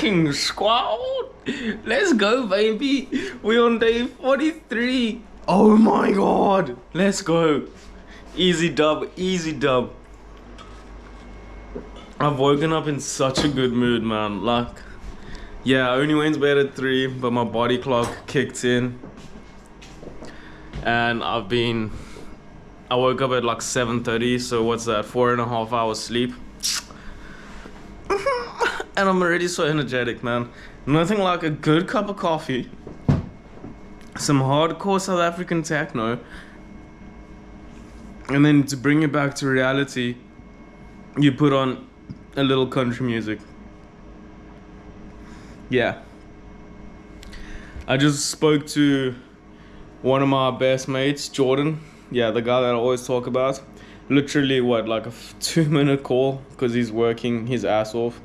fucking squad. Let's go, baby. We're on day 43. Oh my god. Let's go. Easy dub, easy dub. I've woken up in such a good mood, man. Like, yeah, I only went to bed at 3, but my body clock kicked in. And I woke up at like 7:30, so what's that, 4.5 hours sleep. And I'm already so energetic, man. Nothing like a good cup of coffee, some hardcore South African techno, and then to bring it back to reality, you put on a little country music. Yeah. I just spoke to one of my best mates, Jordan. Yeah, the guy that I always talk about. Literally, like a 2-minute call, because he's working his ass off.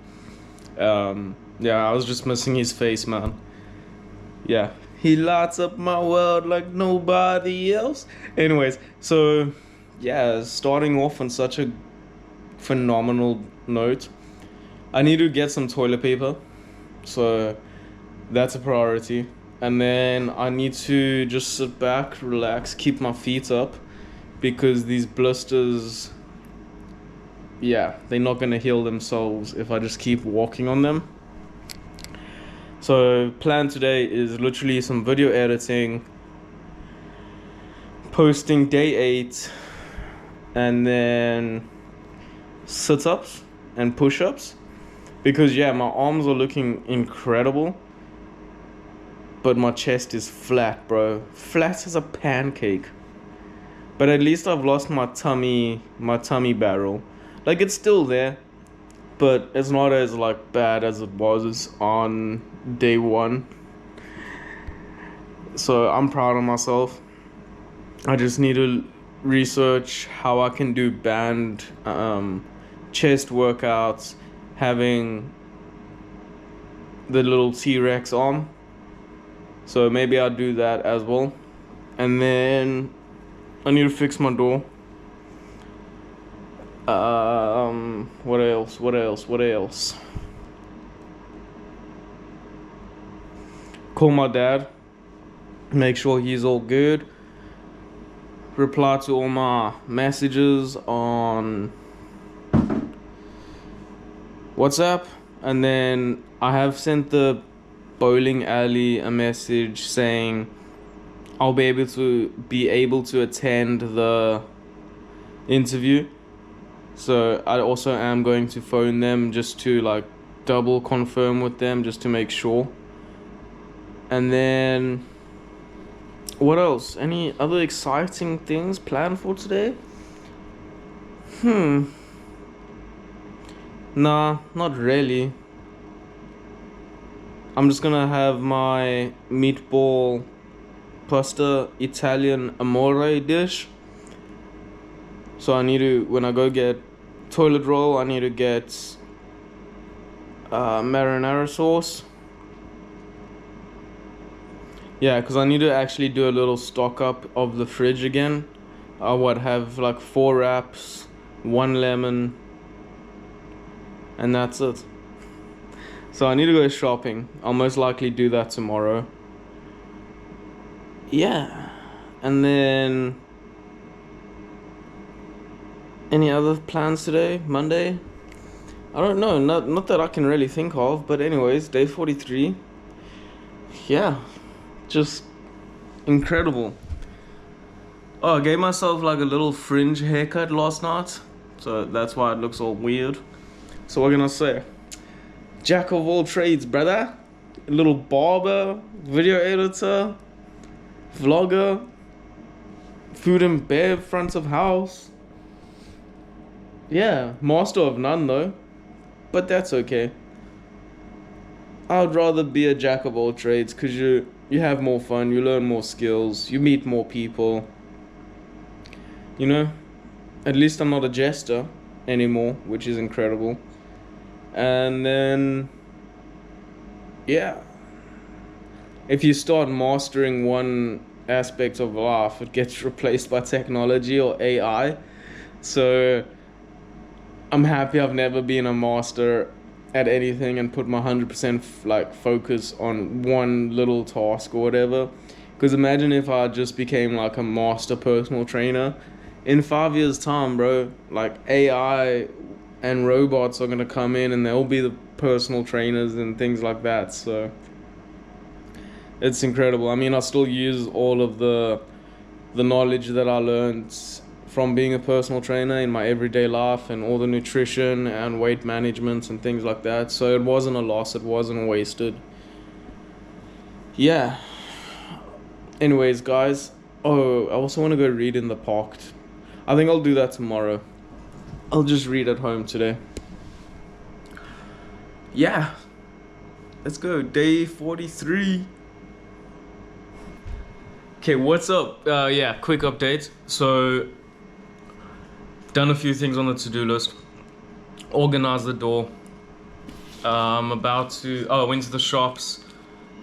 Yeah, I was just missing his face, man. Yeah, he lights up my world like nobody else. Anyways, so yeah, starting off on such a phenomenal note. I need to get some toilet paper, so that's a priority. And then I need to just sit back, relax, keep my feet up, because these blisters, yeah, they're not gonna heal themselves if I just keep walking on them. So plan today is literally some video editing, posting day 8, and then sit-ups and push-ups, because yeah, my arms are looking incredible, but my chest is flat, bro. Flat as a pancake. But at least I've lost my tummy barrel. Like, it's still there, but it's not as like bad as it was on day 1. So I'm proud of myself. I just need to research how I can do band chest workouts, having the little T-Rex arm. So maybe I'll do that as well. And then I need to fix my door. What else? Call my dad. Make sure he's all good. Reply to all my messages on WhatsApp. And then I have sent the bowling alley a message saying I'll be able to attend the interview. So I also am going to phone them just to like double confirm with them, just to make sure. And then what else? Any other exciting things planned for today? Nah, not really. I'm just gonna have my meatball pasta Italian amore dish. So I need to, when I go get toilet roll, I need to get marinara sauce. Yeah, because I need to actually do a little stock up of the fridge again. I would have like 4 wraps, 1 lemon, and that's it. So I need to go shopping. I'll most likely do that tomorrow. Yeah. And then any other plans today? Monday? I don't know. Not that I can really think of. But anyways, day 43. Yeah. Just incredible. Oh, I gave myself like a little fringe haircut last night. So that's why it looks all weird. So what can I say? Jack of all trades, brother. A little barber, video editor, vlogger, food and bev, front of house. Yeah, master of none though. But that's okay. I'd rather be a jack of all trades, because you have more fun, you learn more skills, you meet more people. You know? At least I'm not a jester anymore, which is incredible. And then, yeah. If you start mastering one aspect of life, it gets replaced by technology or AI. So I'm happy I've never been a master at anything and put my 100% like focus on one little task or whatever. Because imagine if I just became like a master personal trainer. In 5 years' time, bro, like AI and robots are gonna come in and they'll be the personal trainers and things like that. So it's incredible. I mean, I still use all of the knowledge that I learned from being a personal trainer in my everyday life, and all the nutrition and weight management and things like that. So it wasn't a loss, it wasn't wasted. Yeah. Anyways, guys. Oh, I also want to go read in the park. I think I'll do that tomorrow. I'll just read at home today. Yeah. Let's go. Day 43. Okay, what's up? Yeah, quick update. So, done a few things on the to-do list. Organized the door. I'm about to... Oh, I went to the shops.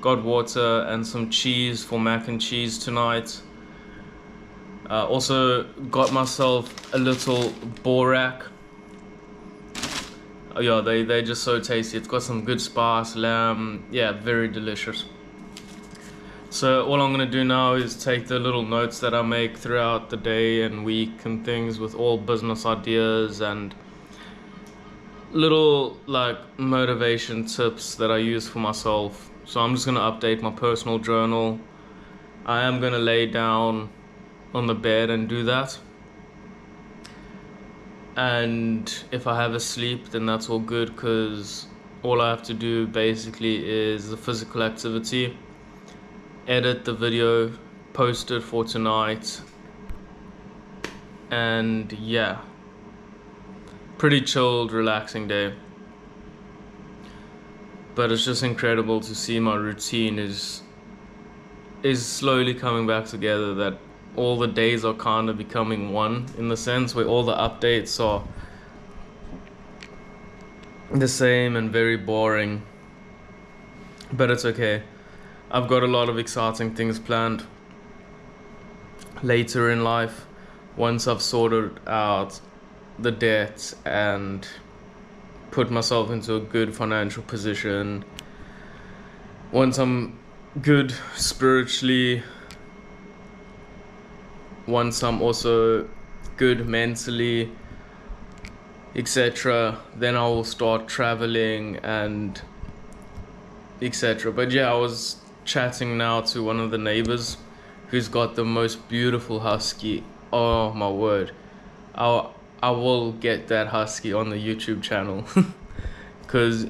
Got water and some cheese for mac and cheese tonight. Also got myself a little borak. Oh yeah, they're just so tasty. It's got some good spice, lamb. Yeah, very delicious. So all I'm gonna do now is take the little notes that I make throughout the day and week and things, with all business ideas and little like motivation tips that I use for myself. So I'm just gonna update my personal journal. I am gonna lay down on the bed and do that. And if I have a sleep, then that's all good, because all I have to do basically is the physical activity, edit the video, post it for tonight, and yeah, pretty chilled, relaxing day. But it's just incredible to see my routine is slowly coming back together, that all the days are kind of becoming one, in the sense where all the updates are the same and very boring. But it's okay. I've got a lot of exciting things planned later in life, once I've sorted out the debt and put myself into a good financial position, once I'm good spiritually, once I'm also good mentally, etc., then I will start traveling and etc. But yeah, I was chatting now to one of the neighbors who's got the most beautiful husky. Oh my word, I will get that husky on the YouTube channel because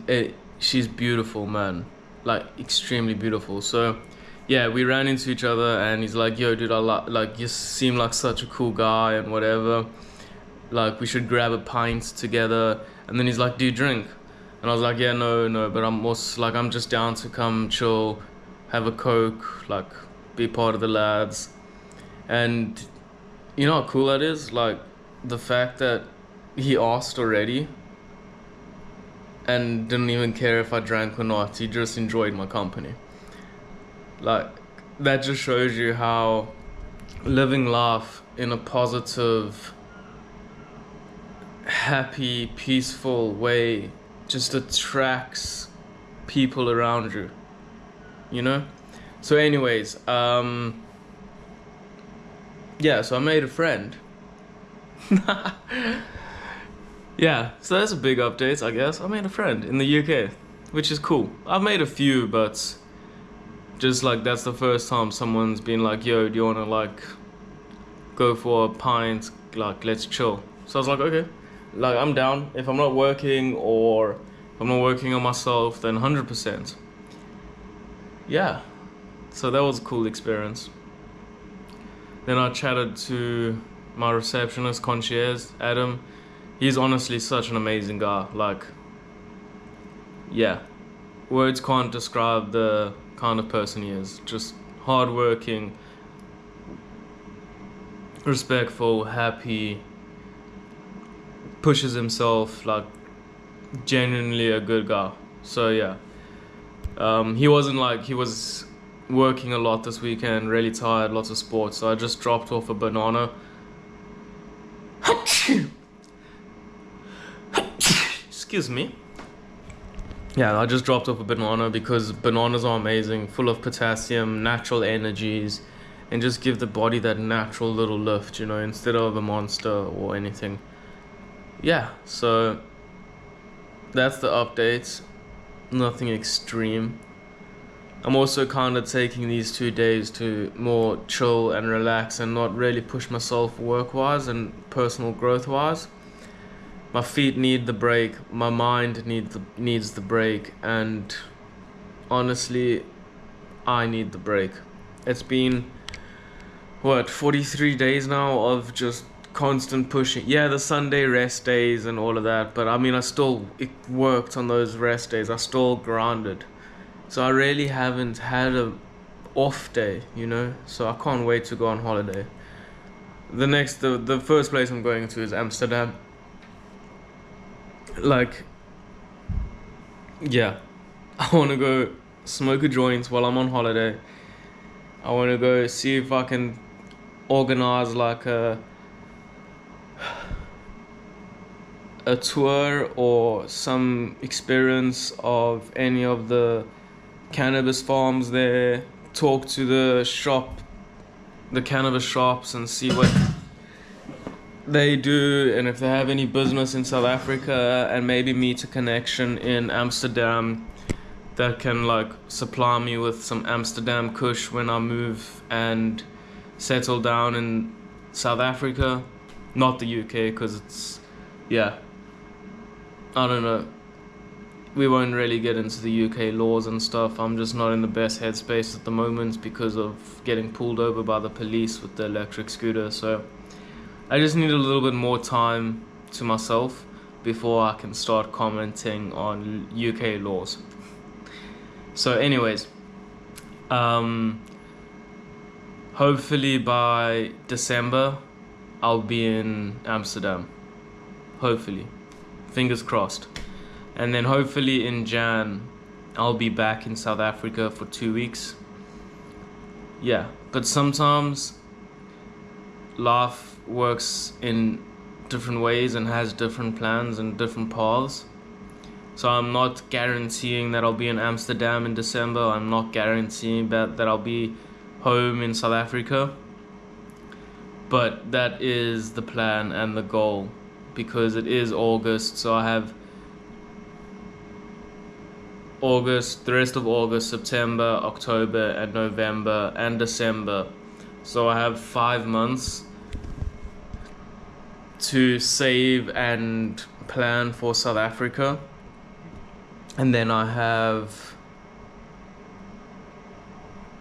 she's beautiful, man, like extremely beautiful. So yeah, we ran into each other and he's like, yo dude, I like you seem like such a cool guy and whatever, like we should grab a pint together. And then he's like, do you drink? And I was like, yeah, no, but I'm just down to come chill, have a Coke, like be part of the lads. And you know how cool that is, like the fact that he asked already and didn't even care if I drank or not. He just enjoyed my company. Like, that just shows you how living life in a positive, happy, peaceful way just attracts people around you, you know? So anyways, yeah, so I made a friend. Yeah, so that's a big update, I guess. I made a friend in the UK, which is cool. I've made a few, but just like that's the first time someone's been like, yo, do you want to like go for a pint, like let's chill. So I was like, okay, like I'm down. If I'm not working or if I'm not working on myself, then 100%. Yeah, so that was a cool experience. Then I chatted to my receptionist concierge, Adam. He's honestly such an amazing guy. Like, yeah, words can't describe the kind of person he is. Just hardworking, respectful, happy, pushes himself, like genuinely a good guy. So yeah, he was working a lot this weekend, really tired, lots of sports. So I just dropped off a banana. Excuse me. Yeah, I just dropped off a banana because bananas are amazing, full of potassium, natural energies, and just give the body that natural little lift, you know, instead of a monster or anything. Yeah, so that's the update. Nothing extreme. I'm also kind of taking these 2 days to more chill and relax and not really push myself work-wise and personal growth-wise. My feet need the break, my mind needs the break, and honestly, I need the break. It's been, what, 43 days now of just constant pushing. Yeah, the Sunday rest days and all of that, but I mean, it worked on those rest days. I still grounded. So I really haven't had a off day, you know? So I can't wait to go on holiday. The first place I'm going to is Amsterdam. Like, yeah, I want to go smoke a joint while I'm on holiday. I want to go see if I can organize like a tour or some experience of any of the cannabis farms there. Talk to the cannabis shops, and see what they do and if they have any business in South Africa, and maybe meet a connection in Amsterdam that can like supply me with some Amsterdam kush when I move and settle down in South Africa, not the UK, because it's, yeah, I don't know, we won't really get into the UK laws and stuff. I'm just not in the best headspace at the moment because of getting pulled over by the police with the electric scooter. So I just need a little bit more time to myself before I can start commenting on UK laws. So anyways, hopefully by December I'll be in Amsterdam. Hopefully. Fingers crossed. And then hopefully in Jan I'll be back in South Africa for 2 weeks. Yeah, but sometimes life works in different ways and has different plans and different paths. So I'm not guaranteeing that I'll be in Amsterdam in December. I'm not guaranteeing that I'll be home in South Africa. But that is the plan and the goal, because it is August, so I have August, the rest of August, September, October, and November, and December. So I have 5 months to save and plan for South Africa. And then I have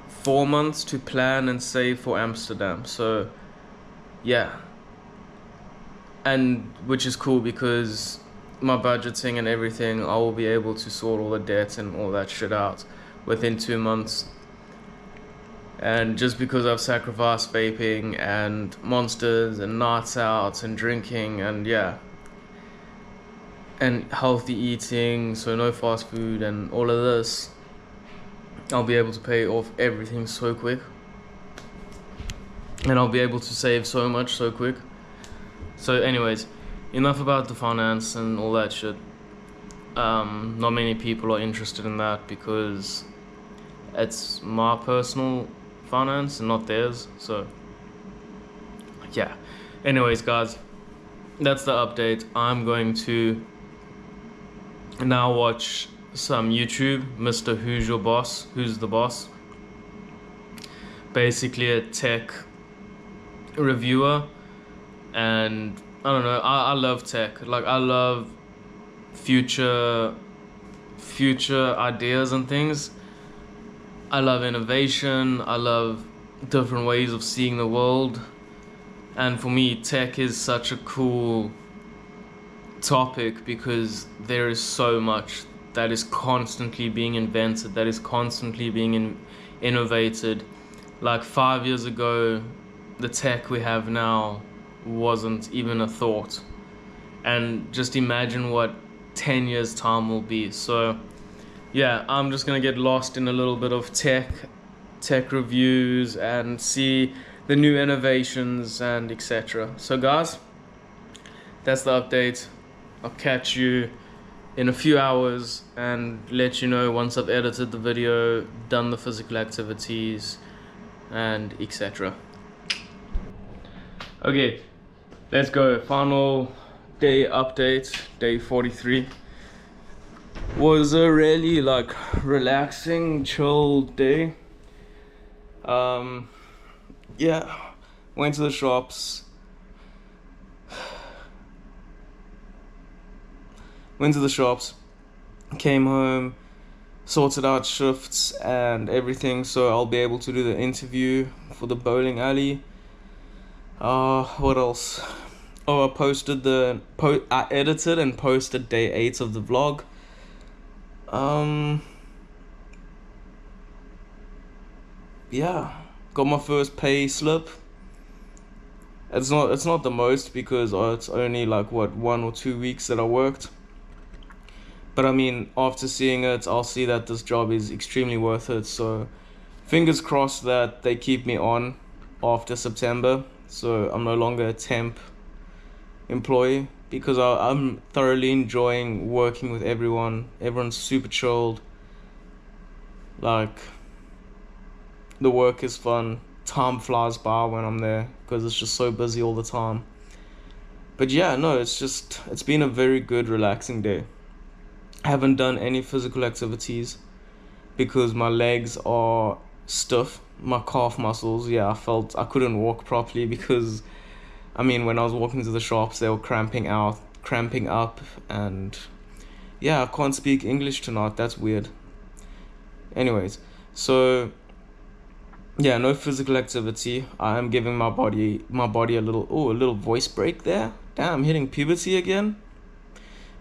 4 months to plan and save for Amsterdam. So, yeah. And which is cool because my budgeting and everything, I will be able to sort all the debt and all that shit out within 2 months. And just because I've sacrificed vaping and monsters and nights out and drinking and yeah, and healthy eating, so no fast food and all of this, I'll be able to pay off everything so quick. And I'll be able to save so much so quick. So anyways, enough about the finance and all that shit. Not many people are interested in that because it's my personal finance and not theirs. So yeah. Anyways, guys, that's the update. I'm going to now watch some YouTube, Mr. Who's Your Boss? Who's the Boss? Basically a tech reviewer, and I don't know, I love tech. Like, I love future ideas and things. I love innovation. I love different ways of seeing the world. And for me, tech is such a cool topic because there is so much that is constantly being invented, that is constantly being innovated. Like 5 years ago, the tech we have now wasn't even a thought. And just imagine what 10 years time will be. So yeah, I'm just gonna get lost in a little bit of tech reviews and see the new innovations and etc. So guys, that's the update. I'll catch you in a few hours and let you know once I've edited the video, done the physical activities, and etc. Okay, let's go. Final day update, day 43. Was a really like relaxing, chill day. Yeah, went to the shops. Came home, sorted out shifts and everything, so I'll be able to do the interview for the bowling alley. What else? Oh, I edited and posted day 8 of the vlog. Yeah, got my first pay slip. It's not the most because it's only like what 1 or 2 weeks that I worked. But I mean, after seeing it, I'll see that this job is extremely worth it. So fingers crossed that they keep me on after September. So I'm no longer a temp employee, because I'm thoroughly enjoying working with everyone. Everyone's super chilled. Like, the work is fun. Time flies by when I'm there because it's just so busy all the time. But yeah, no, it's been a very good, relaxing day. I haven't done any physical activities because my legs are stiff. My calf muscles, yeah, I felt I couldn't walk properly because, I mean, when I was walking to the shops, they were cramping up, and yeah, I can't speak English tonight. That's weird. Anyways, so yeah, no physical activity. I am giving my body a little voice break there. Damn, hitting puberty again.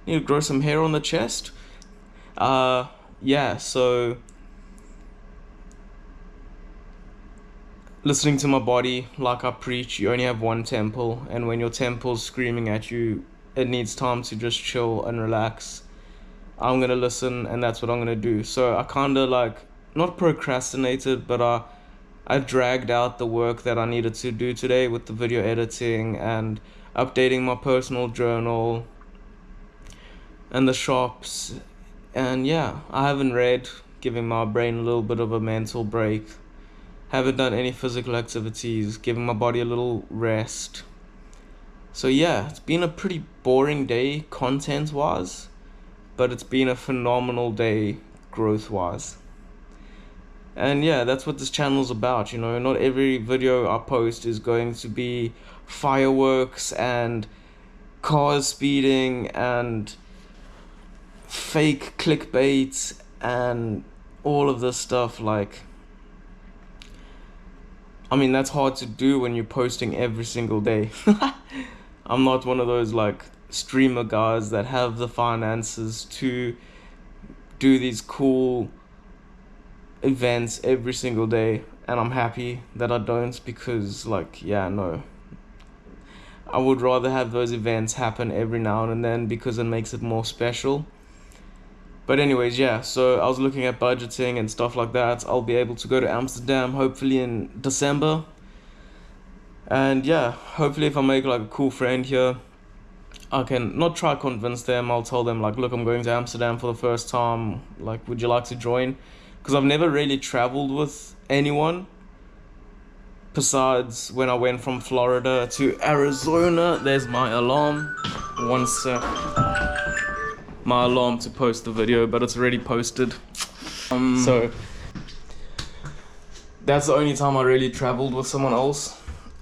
Need to grow some hair on the chest. Yeah, so listening to my body, like I preach, you only have one temple, and when your temple's screaming at you, it needs time to just chill and relax. I'm gonna listen, and that's what I'm gonna do. So I kinda like, not procrastinated, but I dragged out the work that I needed to do today with the video editing and updating my personal journal and the shops. And yeah, I haven't read, giving my brain a little bit of a mental break. Haven't done any physical activities, giving my body a little rest. So yeah, it's been a pretty boring day content-wise, but it's been a phenomenal day growth-wise. And yeah, that's what this channel's about, you know. Not every video I post is going to be fireworks and cars speeding and fake clickbait and all of this stuff. Like, I mean, that's hard to do when you're posting every single day. I'm not one of those like streamer guys that have the finances to do these cool events every single day, and I'm happy that I don't, because like, yeah, no, I would rather have those events happen every now and then because it makes it more special. But anyways, yeah, so I was looking at budgeting and stuff like that. I'll be able to go to Amsterdam hopefully in December. And yeah, hopefully if I make like a cool friend here, I can not try convince them. I'll tell them like, look, I'm going to Amsterdam for the first time. Like, would you like to join? Because I've never really traveled with anyone besides when I went from Florida to Arizona. There's my alarm. One sec. My alarm to post the video, but it's already posted. So that's the only time I really traveled with someone else.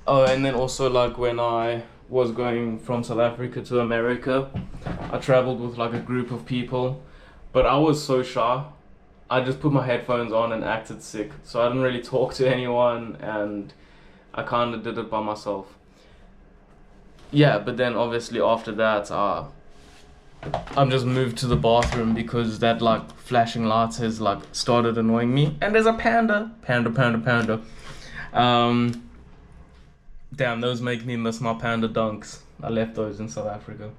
Oh, and then also like when I was going from South Africa to America, I traveled with like a group of people, but I was so shy. I just put my headphones on and acted sick, so I didn't really talk to anyone, and I kind of did it by myself. Yeah, but then obviously after that, I'm just moved to the bathroom because that like flashing lights has like started annoying me. And there's a panda. Damn, those make me miss my panda dunks. I left those in South Africa.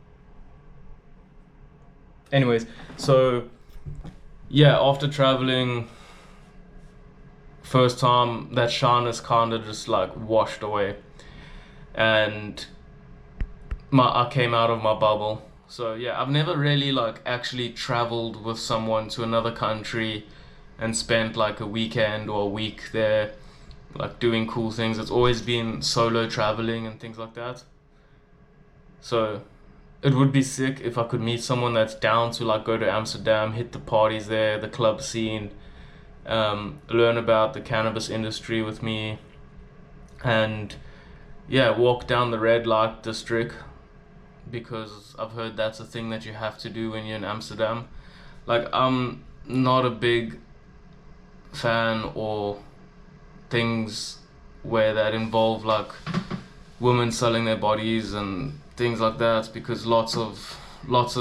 Anyways, so yeah, after traveling, first time, that shyness kind of just like washed away, and I came out of my bubble. So yeah, I've never really like actually traveled with someone to another country and spent like a weekend or a week there, like doing cool things. It's always been solo traveling and things like that. So it would be sick if I could meet someone that's down to like go to Amsterdam, hit the parties there, the club scene, learn about the cannabis industry with me, and yeah, walk down the red light district because I've heard that's a thing that you have to do when you're in Amsterdam. Like, I'm not a big fan or things where that involve like women selling their bodies and things like that because lots of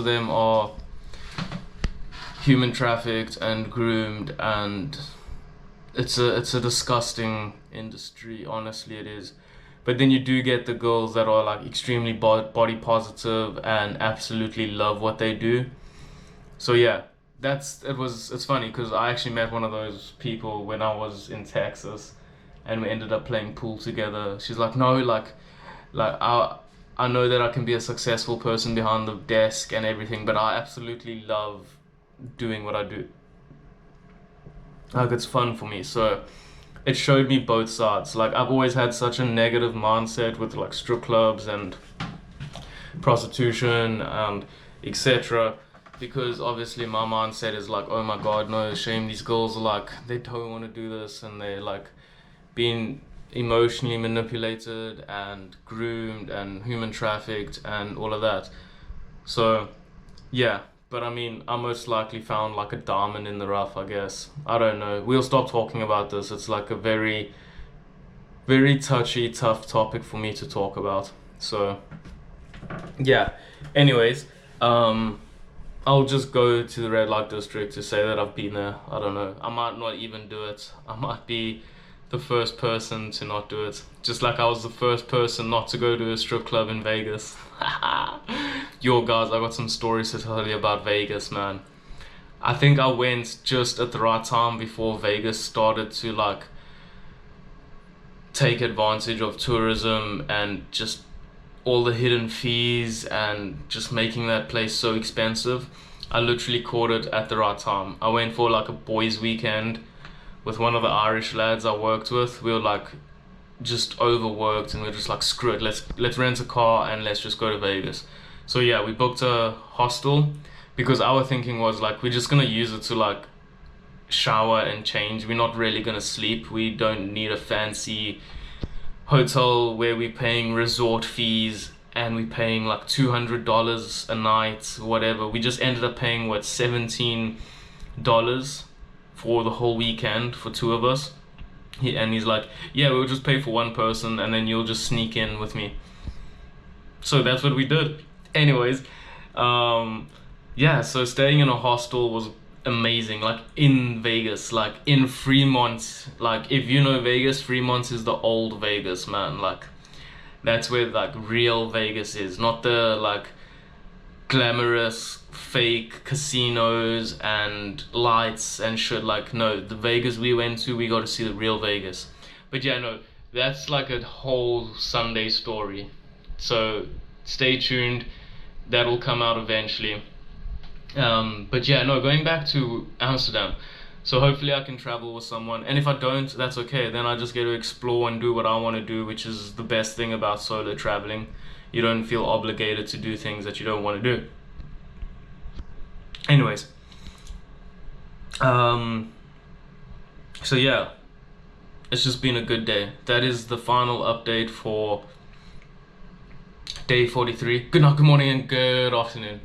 them are human trafficked and groomed, and it's a disgusting industry, honestly it is. But then you do get the girls that are like extremely body positive and absolutely love what they do. So yeah, it's funny because I actually met one of those people when I was in Texas, and we ended up playing pool together. She's like, no, like I know that I can be a successful person behind the desk and everything, but I absolutely love doing what I do. Like, it's fun for me. So it showed me both sides. Like, I've always had such a negative mindset with like strip clubs and prostitution and etc. Because obviously my mindset is like, oh my god, no, shame, these girls are like, they don't want to do this, and they're like being emotionally manipulated and groomed and human trafficked and all of that. So yeah, but I mean, I most likely found like a diamond in the rough, I guess. I don't know. We'll stop talking about this. It's like a very, very touchy, tough topic for me to talk about. So, yeah. Anyways, I'll just go to the red light district to say that I've been there. I don't know. I might not even do it. I might be the first person to not do it. Just like I was the first person not to go to a strip club in Vegas. Yo, guys, I got some stories to tell you about Vegas, man. I think I went just at the right time before Vegas started to like take advantage of tourism and just all the hidden fees and just making that place so expensive. I literally caught it at the right time. I went for like a boys' weekend with one of the Irish lads I worked with. We were like just overworked, and we were just like, screw it, let's rent a car and let's just go to Vegas. So yeah, we booked a hostel because our thinking was like, we're just gonna use it to like shower and change. We're not really gonna sleep. We don't need a fancy hotel where we're paying resort fees and we're paying like $200 a night, whatever. We just ended up paying what, $17 for the whole weekend for two of us. And he's like, yeah, we'll just pay for one person and then you'll just sneak in with me. So that's what we did. Anyways, yeah, so staying in a hostel was amazing. Like in Vegas, like in Fremont, like if you know Vegas, Fremont is the old Vegas, man. Like that's where like real Vegas is, not the like glamorous fake casinos and lights and shit. Like, no, the Vegas we went to, we got to see the real Vegas. But yeah, no, that's like a whole Sunday story, so stay tuned, that will come out eventually. But yeah, no, going back to Amsterdam, so hopefully I can travel with someone, and if I don't, that's okay. Then I just get to explore and do what I want to do, which is the best thing about solo traveling. You don't feel obligated to do things that you don't want to do. Anyways, so yeah, it's just been a good day. That is the final update for day 43. Good night, good morning, and good afternoon.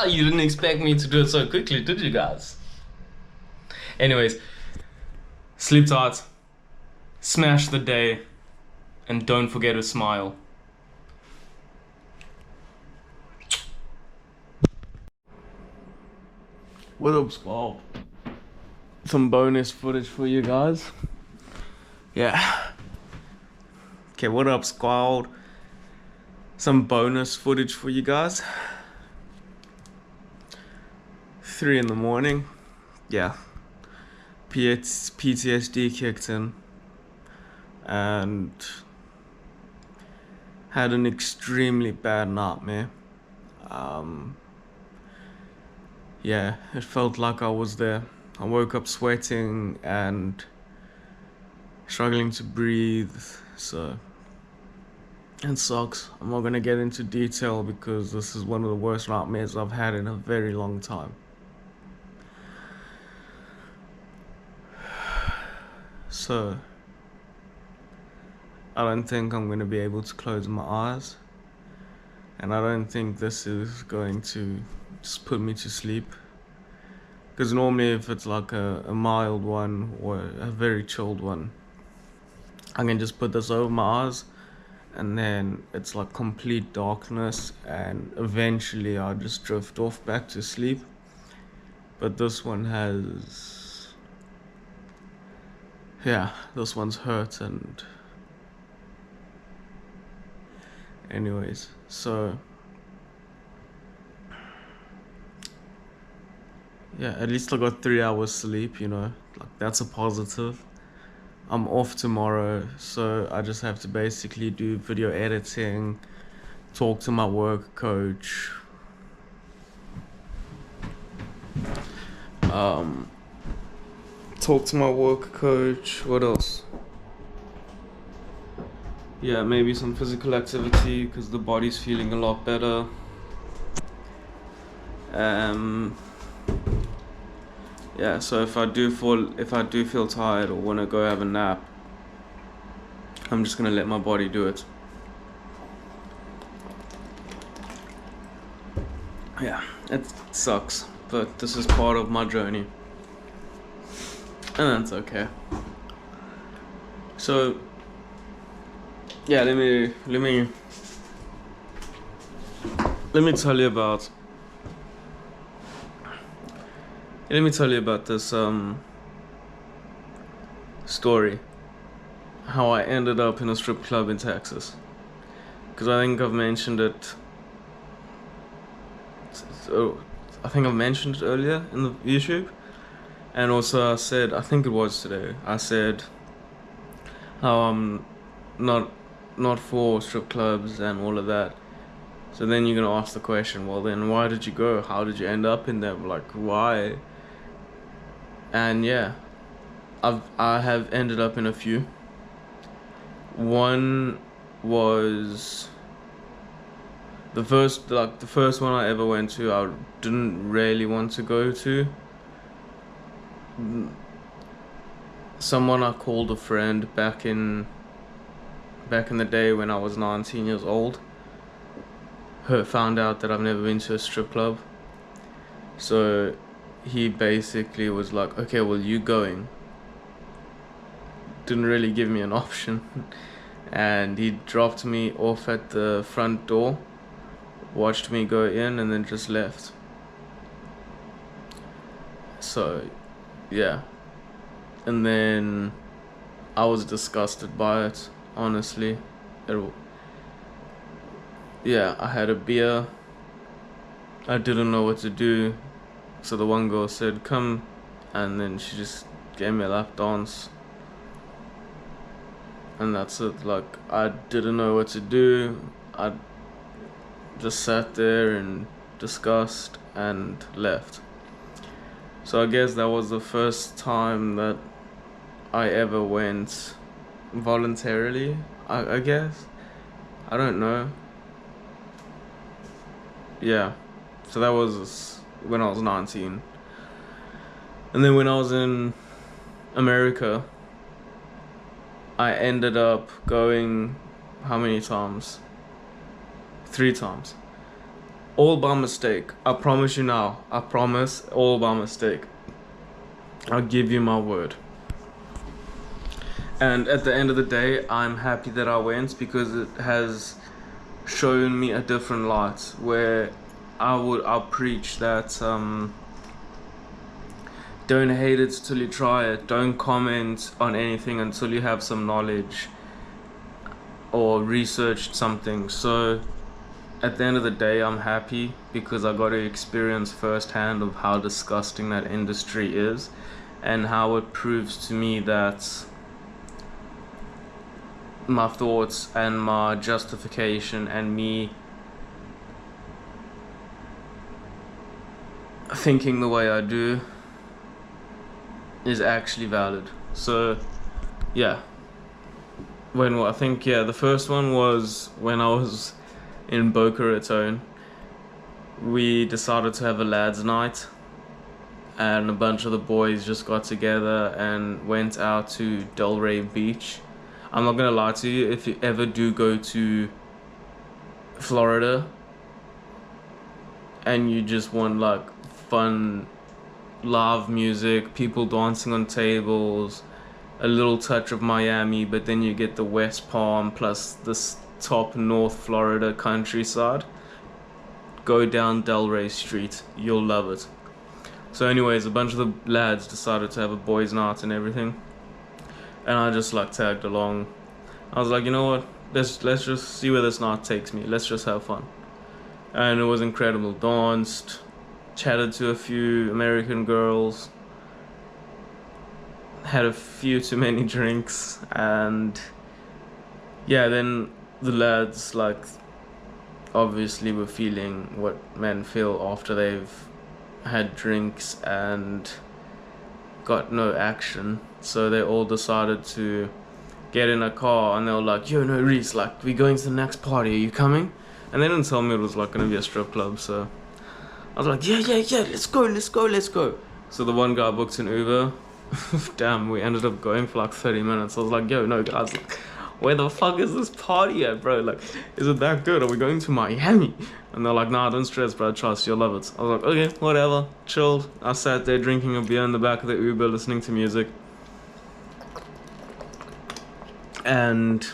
You didn't expect me to do it so quickly, did you guys? Anyways, sleep tight, smash the day, and don't forget to smile. What up, squad? Some bonus footage for you guys. Yeah. Okay, what up, squad? Some bonus footage for you guys. 3 in the morning. Yeah. PTSD kicked in. And had an extremely bad nightmare. Yeah, it felt like I was there. I woke up sweating and struggling to breathe, so it sucks. I'm not gonna get into detail because this is one of the worst nightmares I've had in a very long time. So, I don't think I'm gonna be able to close my eyes, and I don't think this is going to just put me to sleep. Because normally, if it's like a mild one or a very chilled one, I can just put this over my eyes and then it's like complete darkness, and eventually I'll just drift off back to sleep. But this one has, yeah, this one's hurt. And anyways, so yeah, at least I got 3 hours sleep, like that's a positive. I'm off tomorrow, so I just have to basically do video editing, talk to my work coach, what else? Yeah, maybe some physical activity because the body's feeling a lot better. Yeah, so if I do feel tired or want to go have a nap, I'm just gonna let my body do it. Yeah, it sucks, but this is part of my journey, and that's okay. So yeah, let me tell you about this story, how I ended up in a strip club in Texas, because I think I've mentioned it. So I think I've mentioned it earlier in the YouTube, and also I said, I think it was today, I said how I'm not for strip clubs and all of that. So then you're gonna ask the question, well then why did you go? How did you end up in them? Like why? And yeah, I have ended up in a few. One was the first one I ever went to. I didn't really want to go to. Someone I called a friend back in the day when I was 19 years old. Found out that I've never been to a strip club, so he basically was like, okay, well, you going? Didn't really give me an option. And he dropped me off at the front door, watched me go in, and then just left. So yeah, and then I was disgusted by it, honestly. Yeah, I had a beer, I didn't know what to do, so the one girl said come, and then she just gave me a lap dance, and that's it. Like, I didn't know what to do. I just sat there in disgust and left. So I guess that was the first time that I ever went voluntarily, I guess. I don't know. Yeah, so that was when I was 19. And then when I was in America, I ended up going, how many times? 3 times. All by mistake. I promise you now. I promise, all by mistake. I'll give you my word. And at the end of the day, I'm happy that I went, because it has shown me a different light, where I'll preach that don't hate it till you try it. Don't comment on anything until you have some knowledge or researched something. So at the end of the day, I'm happy because I got to experience firsthand of how disgusting that industry is, and how it proves to me that my thoughts and my justification and me thinking the way I do is actually valid. So yeah, I think the first one was when I was in Boca Raton. We decided to have a lads' night, and a bunch of the boys just got together and went out to Delray Beach. I'm not gonna lie to you, if you ever do go to Florida and you just want like fun live music, people dancing on tables, a little touch of Miami, but then you get the West Palm plus this top North Florida countryside, go down Delray Street, you'll love it. So anyways, a bunch of the lads decided to have a boys' night and everything, and I just like tagged along. I was like, you know what, let's just see where this night takes me, let's just have fun. And it was incredible. Danced, chatted to a few American girls, had a few too many drinks, and yeah, then the lads like obviously were feeling what men feel after they've had drinks and got no action. So they all decided to get in a car, and they were like, yo, no, Reese, like, we're going to the next party, are you coming? And they didn't tell me it was like gonna be a strip club, so I was like, yeah, let's go. So the one guy booked an Uber. Damn, we ended up going for like 30 minutes. I was like, yo, no, guys, like, where the fuck is this party at, bro? Like, is it that good? Are we going to Miami? And they're like, nah, don't stress, bro, trust, you'll love it. I was like, okay, whatever, chilled. I sat there drinking a beer in the back of the Uber, listening to music. And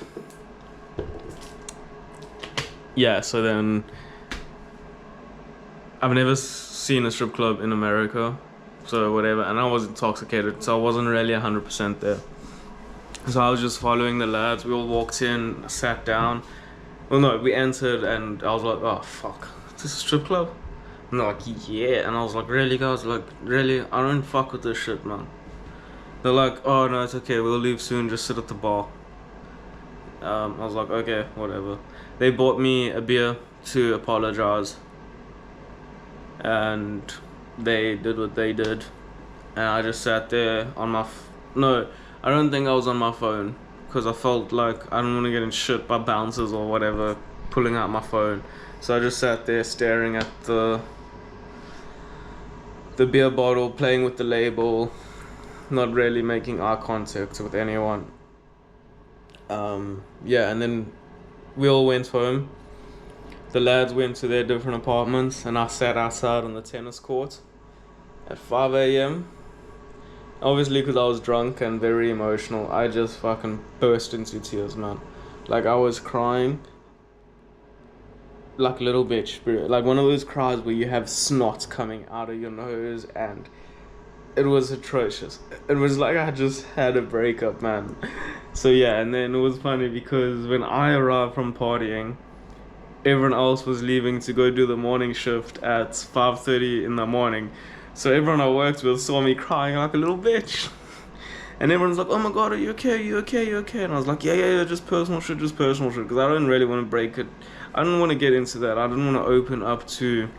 yeah, so then I've never seen a strip club in America, so whatever, and I was intoxicated, so I wasn't really 100% there. So I was just following the lads. We all walked in, sat down. Well, no, we entered, and I was like, oh, fuck, is this a strip club? And they're like, yeah. And I was like, really, guys? Like, really? I don't fuck with this shit, man. They're like, oh, no, it's okay. We'll leave soon. Just sit at the bar. I was like, okay, whatever. They bought me a beer to apologize. And they did what they did. And I just sat there on my... No, I don't think I was on my phone, because I felt like I don't want to get in shit by bouncers or whatever pulling out my phone. So I just sat there staring at the beer bottle, playing with the label, not really making eye contact with anyone. Yeah, and then we all went home. The lads went to their different apartments, and I sat outside on the tennis court at 5 a.m. Obviously, because I was drunk and very emotional, I just fucking burst into tears, man. Like, I was crying like a little bitch. Like one of those cries where you have snot coming out of your nose, and it was atrocious. It was like I just had a breakup, man. So yeah, and then it was funny because when I arrived from partying, everyone else was leaving to go do the morning shift at 5:30 in the morning. So everyone I worked with saw me crying like a little bitch. And everyone's like, oh my god, are you okay? You okay? And I was like, yeah, just personal shit. Because I don't really want to break it. I don't want to get into that. I don't want to open up to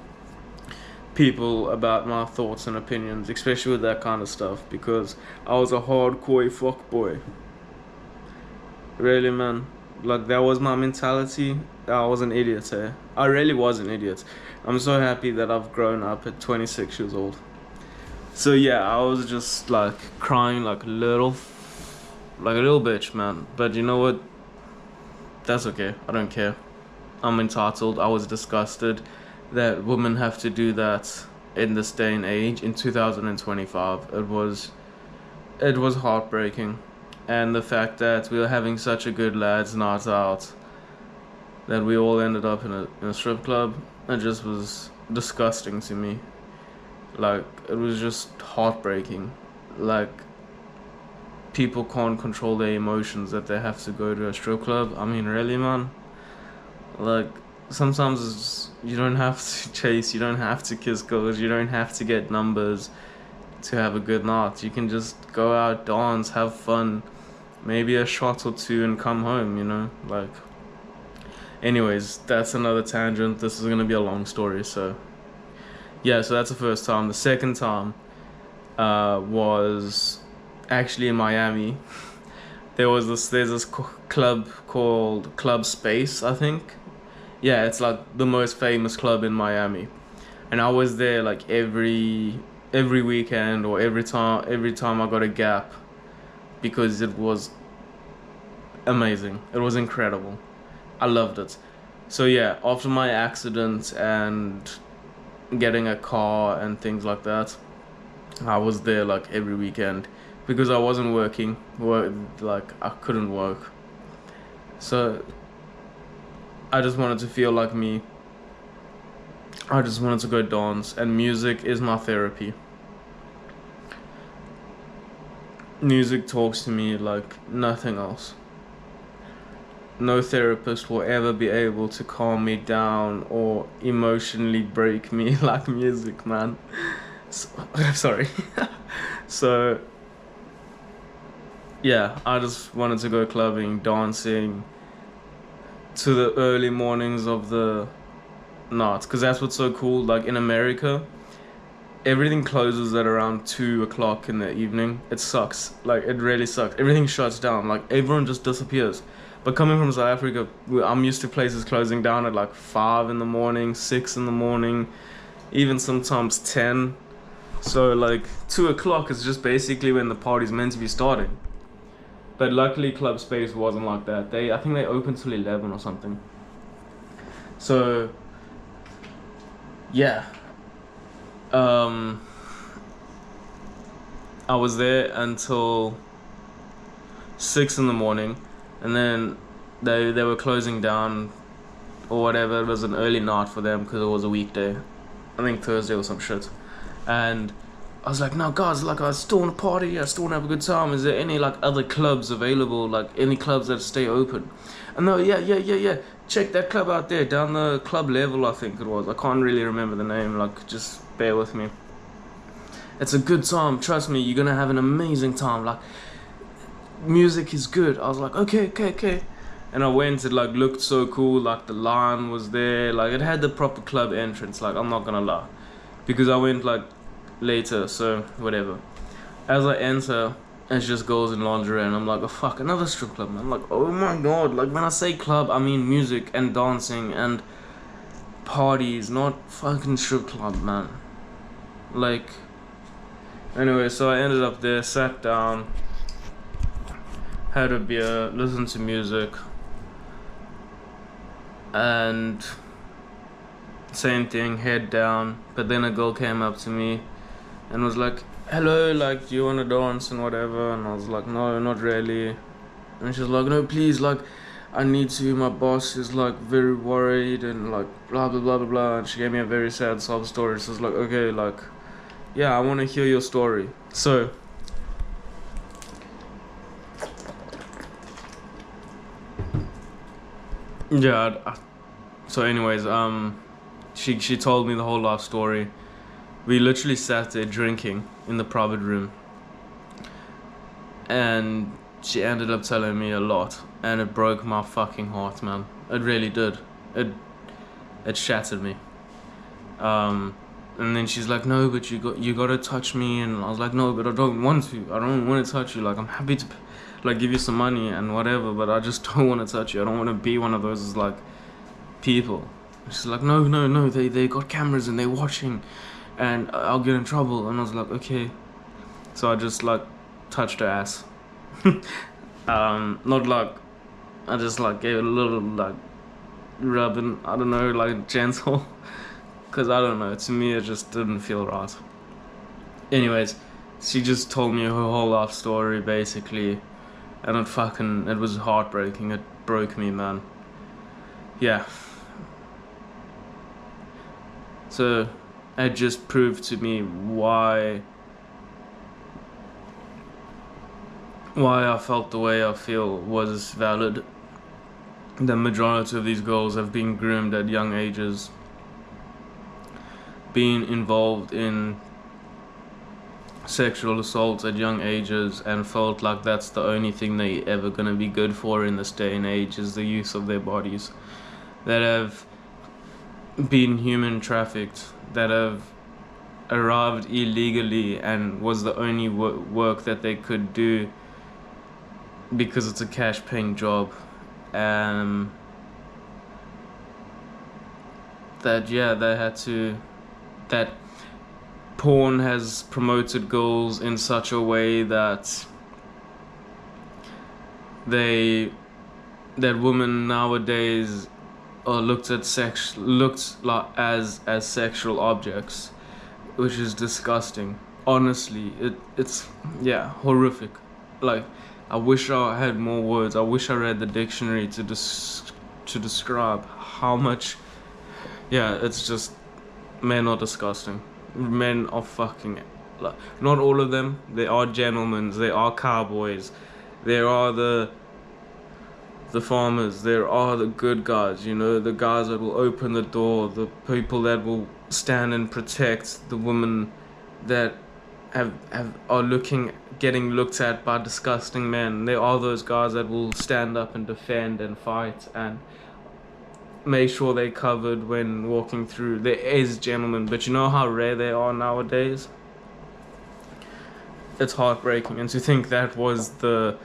people about my thoughts and opinions, especially with that kind of stuff, because I was a hardcore fuckboy. Really, man. Like, that was my mentality. I was an idiot, eh? I really was an idiot. I'm so happy that I've grown up at 26 years old. So yeah, I was just like crying like a little bitch, man. But you know what? That's okay. I don't care. I'm entitled. I was disgusted that women have to do that in this day and age in 2025. It was heartbreaking. And the fact that we were having such a good lads night out, that we all ended up in a strip club, it just was disgusting to me. Like, it was just heartbreaking. Like, people can't control their emotions, that they have to go to a strip club. I mean, really, man? Like, sometimes you don't have to chase, you don't have to kiss girls, you don't have to get numbers to have a good night. You can just go out, dance, have fun, maybe a shot or two and come home, you know, like. Anyways, that's another tangent. This is gonna be a long story, so yeah. So that's the first time. The second time was actually in Miami. There's this club called Club Space, I think. Yeah, it's like the most famous club in Miami, and I was there like every weekend or every time I got a gap, because it was amazing. It was incredible. I loved it. So yeah, after my accident and getting a car and things like that, I was there like every weekend because I wasn't working. Like I couldn't work. So I just wanted to feel like me. I just wanted to go dance, and music is my therapy. Music talks to me like nothing else. No therapist will ever be able to calm me down or emotionally break me like music, man. So, sorry. So, yeah, I just wanted to go clubbing, dancing to the early mornings of the night, because that's what's so cool. Like in America, everything closes at around 2 o'clock in the evening. It sucks. Like it really sucks. Everything shuts down. Like everyone just disappears. But coming from South Africa, I'm used to places closing down at like 5 in the morning, 6 in the morning, even sometimes 10. So like 2 o'clock is just basically when the party's meant to be starting. But luckily Club Space wasn't like that. I think they opened till 11 or something. So yeah. I was there until 6 in the morning, and then they were closing down or whatever. It was an early night for them because it was a weekday, I think Thursday or some shit. And I was like, no guys, like I still want to party, I still want to have a good time. Is there any like other clubs available, like any clubs that stay open? And no, yeah, check that club out there down the club level, I think it was. I can't really remember the name, like just bear with me. It's a good time, trust me, you're gonna have an amazing time. Like music is good. I was like, okay. And I went, it like looked so cool, like the line was there, like it had the proper club entrance, like I'm not gonna lie. Because I went like later, so whatever. As I enter, it's just girls in lingerie, and I'm like, oh fuck, another strip club, man. I'm like, oh my god, like when I say club, I mean music and dancing and parties, not fucking strip club, man. Like, anyway, so I ended up there, sat down, had a beer, listened to music, and same thing, head down. But then a girl came up to me and was like, hello, like, do you want to dance and whatever? And I was like, no, not really. And she was like, no, please, like, I need to, my boss is like very worried and like blah blah blah blah blah. And she gave me a very sad sob story. So I was like, okay, like, yeah, I want to hear your story. So yeah, so anyways, she told me the whole life story. We literally sat there drinking in the private room, and she ended up telling me a lot, and it broke my fucking heart, man. It really did. It shattered me. And then she's like, no, but you gotta touch me. And I was like, no, but I don't want to. I don't want to touch you. Like, I'm happy to like give you some money and whatever, but I just don't want to touch you. I don't want to be one of those like people. And she's like, no, they got cameras and they're watching, and I'll get in trouble. And I was like, okay. So I just like touched her ass. Not like, I just like gave it a little like rubbing, I don't know, like gentle. Cause I don't know, to me it just didn't feel right. Anyways, she just told me her whole life story basically, and it was heartbreaking. It broke me, man. Yeah. So it just proved to me why I felt the way I feel was valid. The majority of these girls have been groomed at young ages, being involved in sexual assaults at young ages and felt like that's the only thing they ever gonna be good for in this day and age is the use of their bodies, that have been human trafficked, that have arrived illegally and was the only work that they could do because it's a cash paying job. That they had to, that porn has promoted girls in such a way that women nowadays are looked like as sexual objects, which is disgusting. Honestly, it's horrific. Like, I wish I had more words. I wish I read the dictionary to describe how much. Yeah, it's just, men are disgusting. Men are fucking, like, not all of them. There are gentlemen. There are cowboys. There are the farmers. There are the good guys. You know, the guys that will open the door. The people that will stand and protect the women that are getting looked at by disgusting men. There are those guys that will stand up and defend and fight and make sure they're covered when walking through. There is gentlemen, but you know how rare they are nowadays? It's heartbreaking. And to think that was the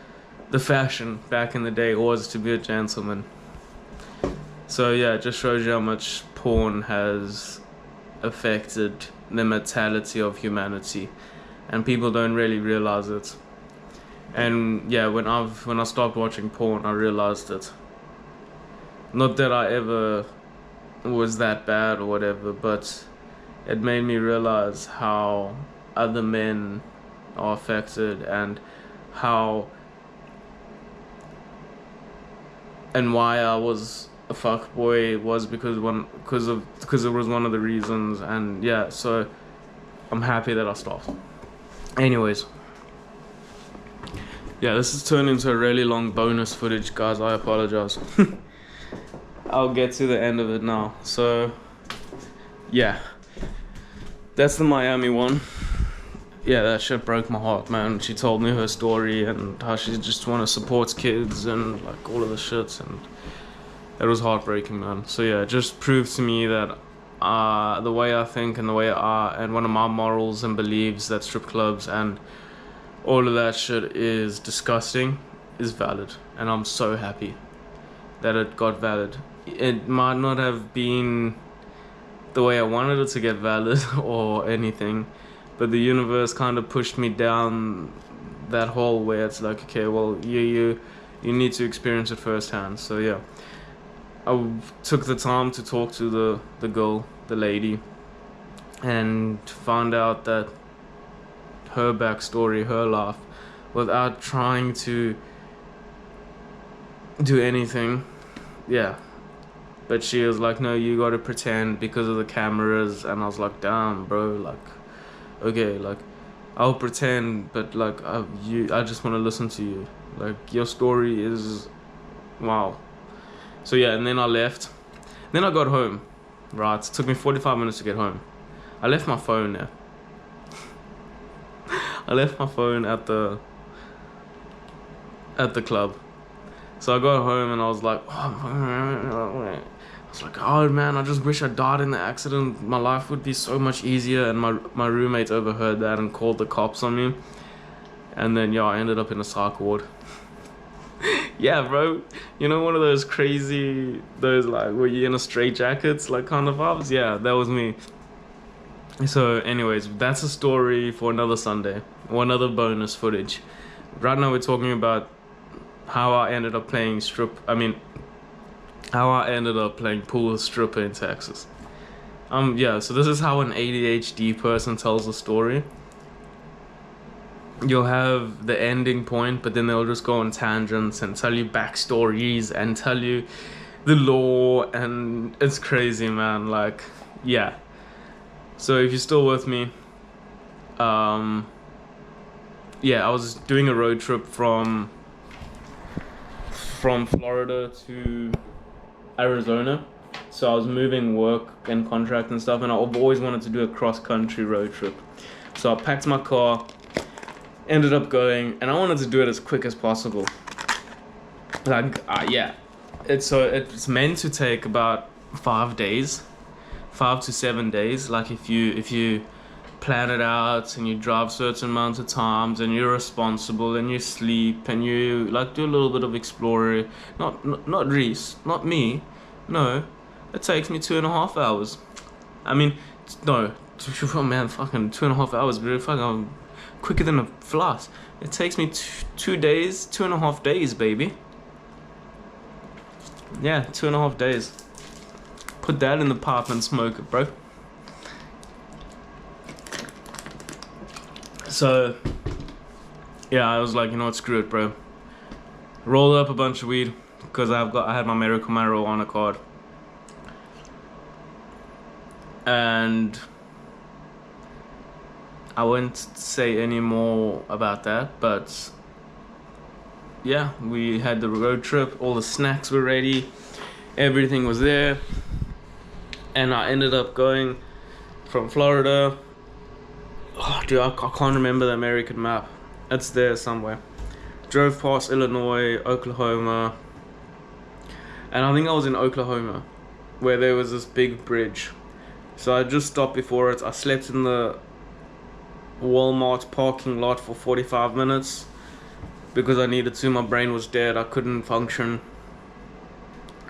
fashion back in the day, was to be a gentleman. So yeah, it just shows you how much porn has affected the mentality of humanity, and people don't really realize it. And yeah, when I stopped watching porn, I realized it. Not that I ever was that bad or whatever, but it made me realize how other men are affected and why I was a fuckboy was because it was one of the reasons. And yeah, so I'm happy that I stopped. Anyways, yeah, this has turned into a really long bonus footage, guys. I apologize. I'll get to the end of it now. So yeah, that's the Miami one. Yeah, that shit broke my heart, man. She told me her story and how she just want to support kids and like all of the shit, and it was heartbreaking, man. So yeah, it just proved to me that the way I think and the way and one of my morals and beliefs that strip clubs and all of that shit is disgusting is valid, and I'm so happy that it got valid. It might not have been the way I wanted it to get valid or anything, but the universe kind of pushed me down that hole where it's like, okay, well, you need to experience it firsthand. So yeah, I took the time to talk to the girl, the lady, and found out that her backstory, her life, without trying to do anything. Yeah, but she was like, no, you gotta pretend because of the cameras. And I was like, damn, bro, like, okay, like, I'll pretend, but like, I just want to listen to you. Like, your story is wow. So yeah, and then I left. Then I got home, right? It took me 45 minutes to get home. I left my phone there. I left my phone at the club. So I got home and I was like, oh man, I just wish I died in the accident. My life would be so much easier. And my roommate overheard that and called the cops on me. And then yeah, I ended up in a psych ward. Yeah, bro, you know, one of those crazy, those like, were you in a straitjackets like kind of vibes? Yeah, that was me. So anyways, that's a story for another Sunday, or another bonus footage. Right now we're talking about how I ended up playing pool with stripper in Texas. Yeah, so this is how an ADHD person tells a story. You'll have the ending point, but then they'll just go on tangents and tell you backstories and tell you the law, and it's crazy, man. Like, yeah. So if you're still with me, yeah, I was doing a road trip from Florida to Arizona. So I was moving work and contract and stuff, and I've always wanted to do a cross-country road trip. So I packed my car, Ended up going, and I wanted to do it as quick as possible. Like, yeah, it's meant to take about 5 days, 5 to 7 days. Like if you plan it out and you drive certain amounts of times and you're responsible and you sleep and you like do a little bit of exploring. Not Reese, not me. No, it takes me 2.5 hours. I mean, no, oh man, fucking 2.5 hours, bro. Fucking I'm quicker than a flight. It takes me 2.5 days, baby. Yeah, 2.5 days. Put that in the pipe and smoke it, bro. So, yeah, I was like, you know what, screw it, bro. Rolled up a bunch of weed because I had my medical marijuana card, and I won't say any more about that. But yeah, we had the road trip. All the snacks were ready. Everything was there, and I ended up going from Florida. Oh, dude, I can't remember the American map. It's there somewhere. Drove past Illinois, Oklahoma, and I think I was in Oklahoma, where there was this big bridge. So I just stopped before it. I slept in the Walmart parking lot for 45 minutes because I needed to. My brain was dead. I couldn't function.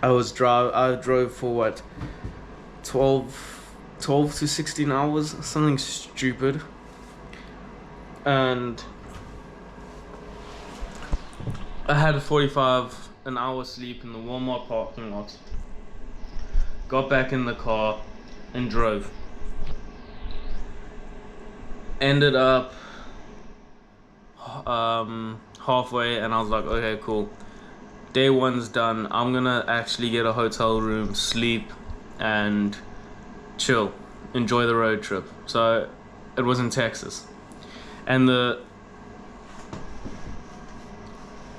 I drove for what, 12 to 16 hours, something stupid. And I had an hour sleep in the Walmart parking lot. Got back in the car and drove. Ended up halfway, and I was like, okay, cool. Day one's done. I'm gonna actually get a hotel room, sleep, and chill, enjoy the road trip. So it was in Texas, and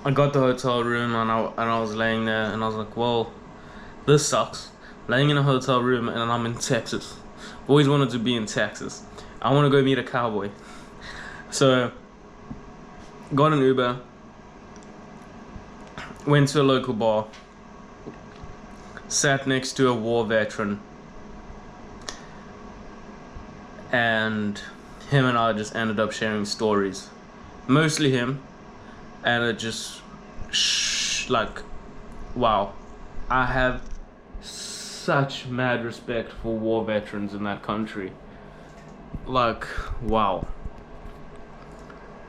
I got the hotel room, and I was laying there, and I was like, well, this sucks. Laying in a hotel room, and I'm in Texas. Always wanted to be in Texas. I want to go meet a cowboy. So got an Uber, went to a local bar, sat next to a war veteran, and him and I just ended up sharing stories. Mostly him, and it just like, wow, I have such mad respect for war veterans in that country. Like, wow.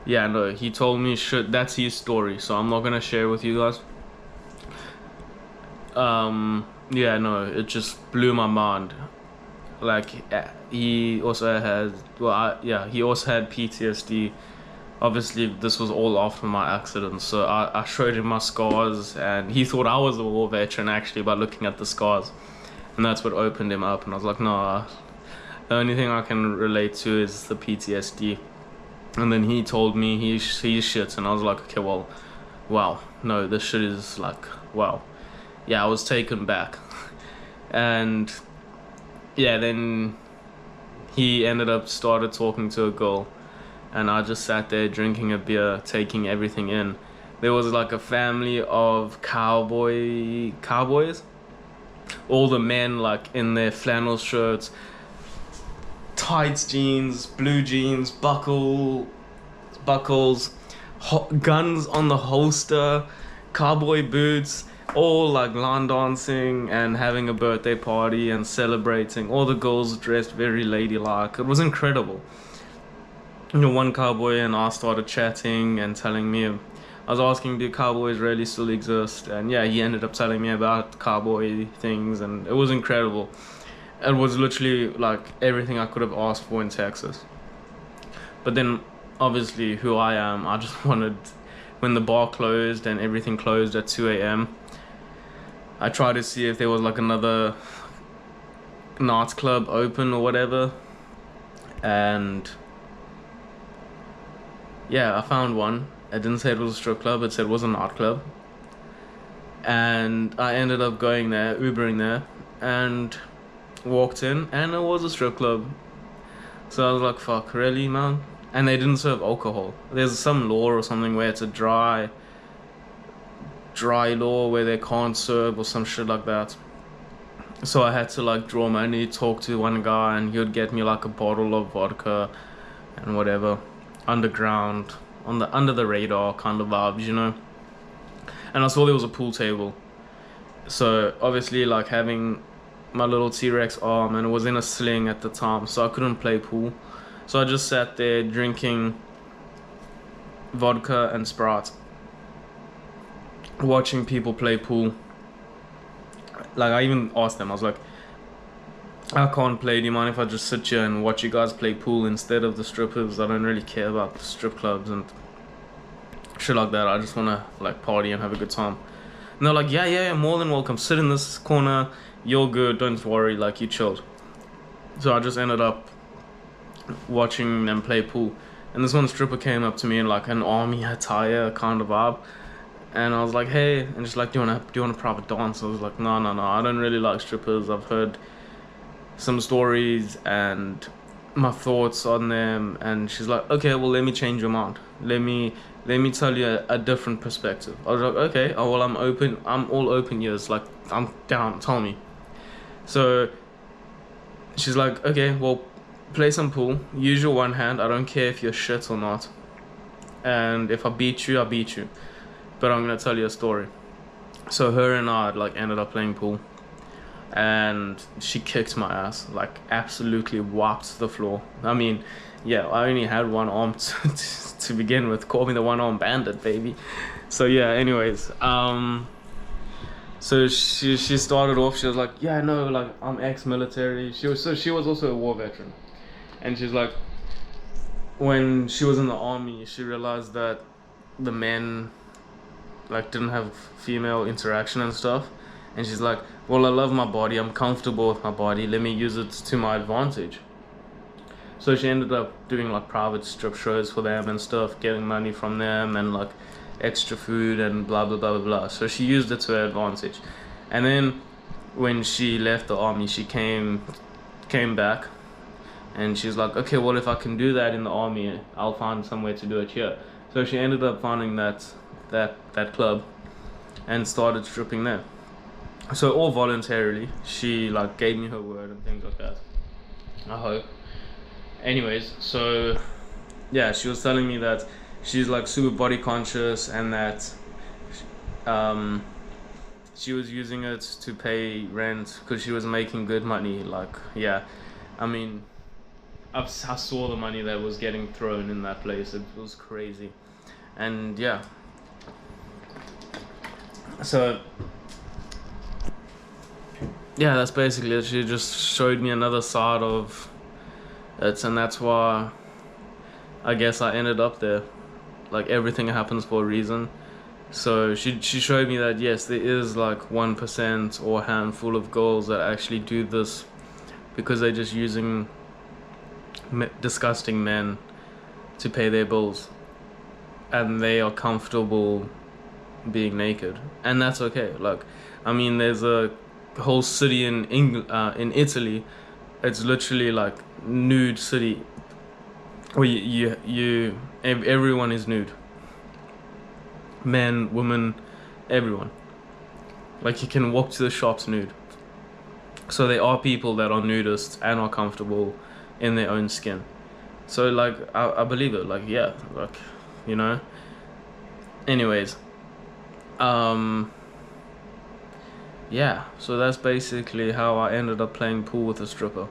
Yeah, no, he told me shit. That's his story, so I'm not gonna share with you guys. Yeah, no, it just blew my mind. Like, he also had, he also had PTSD. Obviously, this was all after my accident, so I showed him my scars, and he thought I was a war veteran actually by looking at the scars, and that's what opened him up. And I was like, no, the only thing I can relate to is the PTSD. And then he told me he's shit, and I was like, okay, well, wow, no, this shit is like, wow. Yeah, I was taken back. And yeah, then he started talking to a girl, and I just sat there drinking a beer, taking everything in. There was like a family of cowboys, all the men like in their flannel shirts, tights jeans, blue jeans, buckles, guns on the holster, cowboy boots, all like line dancing and having a birthday party and celebrating. All the girls dressed very ladylike. It was incredible. You know, one cowboy and I started chatting and telling me, I was asking, do cowboys really still exist? And yeah, he ended up telling me about cowboy things, and it was incredible. It was literally like everything I could have asked for in Texas. But then obviously who I am, I just wanted, when the bar closed and everything closed at 2 a.m, I tried to see if there was like another nightclub open or whatever, and yeah, I found one. It didn't say it was a strip club, it said it was a nightclub. And I ended up going there, Ubering there, and walked in, and it was a strip club. So I was like, fuck, really, man? and they didn't serve alcohol. There's some law or something where it's a dry law where they can't serve or some shit like that. So I had to like draw money, talk to one guy, and he would get me like a bottle of vodka and whatever, underground, under the radar kind of vibes, you know. And I saw there was a pool table, so obviously like having my little T-Rex arm, and it was in a sling at the time, so I couldn't play pool. So I just sat there drinking vodka and Sprite, watching people play pool. Like I even asked them, I was like, I can't play, do you mind if I just sit here and watch you guys play pool instead of the strippers? I don't really care about the strip clubs and shit like that. I just want to like party and have a good time. And they're like, yeah, more than welcome, sit in this corner, you're good, don't worry, like you chilled. So I just ended up watching them play pool, and this one stripper came up to me in like an army attire kind of vibe, and I was like, hey, and she's like, do you want a private dance? I was like, no, I don't really like strippers. I've heard some stories and my thoughts on them. And she's like, okay, well, let me change your mind, let me tell you a different perspective. I was like, okay, oh well, I'm all open ears, like I'm down, tell me. So she's like, okay, well, play some pool, use your one hand, I don't care if you're shit or not, and if I beat you, I beat you, but I'm gonna tell you a story. So her and I like ended up playing pool, and she kicked my ass, like absolutely wiped the floor. I mean, yeah, I only had one arm to begin with. Call me the one arm bandit, baby. So yeah, anyways, so she started off, she was like, yeah, no, like I'm ex-military. She was also a war veteran, and she's like, when she was in the army, she realized that the men like didn't have female interaction and stuff, and she's like, well, I love my body, I'm comfortable with my body, let me use it to my advantage. So she ended up doing like private strip shows for them and stuff, getting money from them and like extra food and blah blah blah blah blah. So she used it to her advantage. And then when she left the army, she came back, and she's like, okay, well, if I can do that in the army, I'll find somewhere to do it here. So she ended up finding that club and started stripping there. So all voluntarily, she like gave me her word and things like that, I hope. Anyways, so yeah, she was telling me that she's like super body conscious, and that she was using it to pay rent because she was making good money. Like, yeah, I mean, I saw the money that was getting thrown in that place. It was crazy. And yeah, so yeah, that's basically it. She just showed me another side of it, and that's why I guess I ended up there. Like, everything happens for a reason. So she showed me that yes, there is like 1% or a handful of girls that actually do this because they're just using disgusting men to pay their bills, and they are comfortable being naked, and that's okay. Like, I mean, there's a whole city in Italy. It's literally like nude city where everyone is nude, men, women, everyone. Like, you can walk to the shops nude. So there are people that are nudists and are comfortable in their own skin. So like, I believe it. Like, yeah, like, you know. Anyways, yeah, so that's basically how I ended up playing pool with a stripper.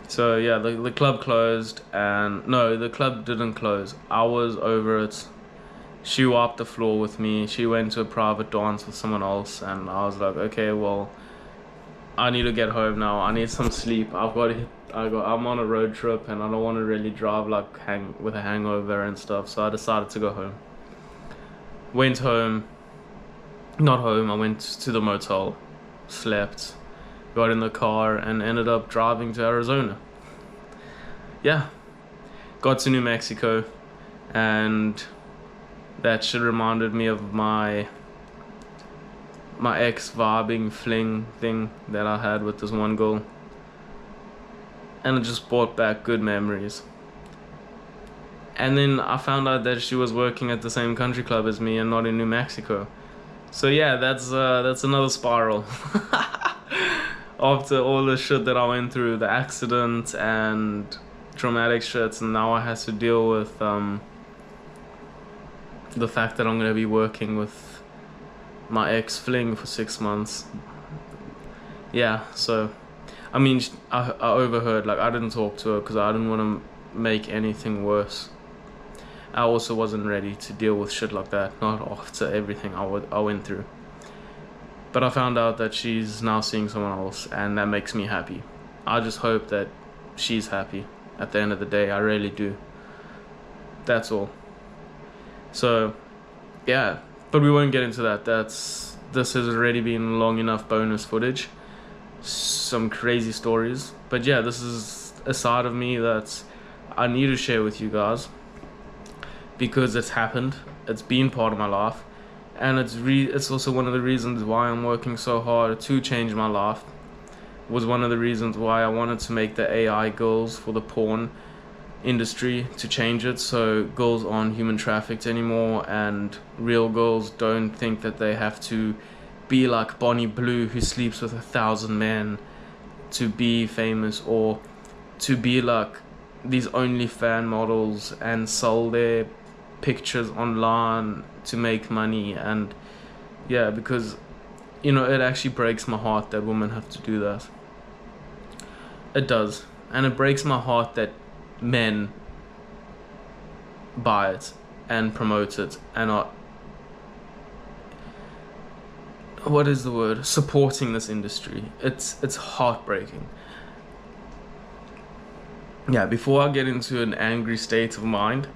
So yeah, the club closed, and no, the club didn't close. I was over it. She wiped the floor with me. She went to a private dance with someone else, and I was like, okay, well, I need to get home now. I need some sleep. I'm on a road trip, and I don't want to really drive like with a hangover and stuff. So I decided to go home. Went home. Not home. I went to the motel, slept, got in the car, and ended up driving to Arizona. Yeah, got to New Mexico, and that shit reminded me of my ex vibing fling thing that I had with this one girl, and it just brought back good memories. And then I found out that she was working at the same country club as me and not in New Mexico. So yeah, that's another spiral. After all the shit that I went through, the accident and traumatic shit, and now I have to deal with the fact that I'm gonna be working with my ex-fling for 6 months. Yeah, so I mean, I overheard, like, I didn't talk to her because I didn't want to make anything worse. I also wasn't ready to deal with shit like that, not after everything I went through. But I found out that she's now seeing someone else, and that makes me happy. I just hope that she's happy at the end of the day. I really do. That's all. So, yeah. But we won't get into that. This has already been long enough bonus footage. Some crazy stories. But yeah, this is a side of me that I need to share with you guys. Because it's happened. It's been part of my life. And it's also one of the reasons why I'm working so hard to change my life. Was one of the reasons why I wanted to make the AI girls for the porn industry, to change it so girls aren't human trafficked anymore, and real girls don't think that they have to be like Bonnie Blue, who sleeps with 1,000 men, to be famous, or to be like these OnlyFans models and sell their pictures online to make money. And yeah, because it actually breaks my heart that women have to do that. It does. And it breaks my heart that men buy it and promote it and are, what is the word, supporting this industry. It's heartbreaking. Yeah, before I get into an angry state of mind,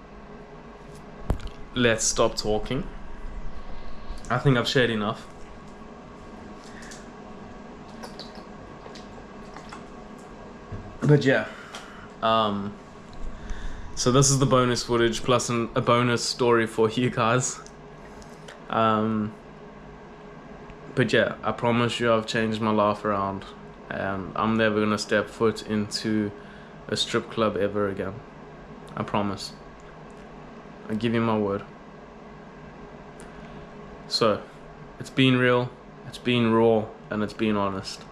let's stop talking. I think I've shared enough. But yeah, so this is the bonus footage plus a bonus story for you guys. But yeah, I promise you I've changed my life around, and I'm never gonna step foot into a strip club ever again. I promise. I give you my word. So, it's been real, it's been raw, and it's been honest.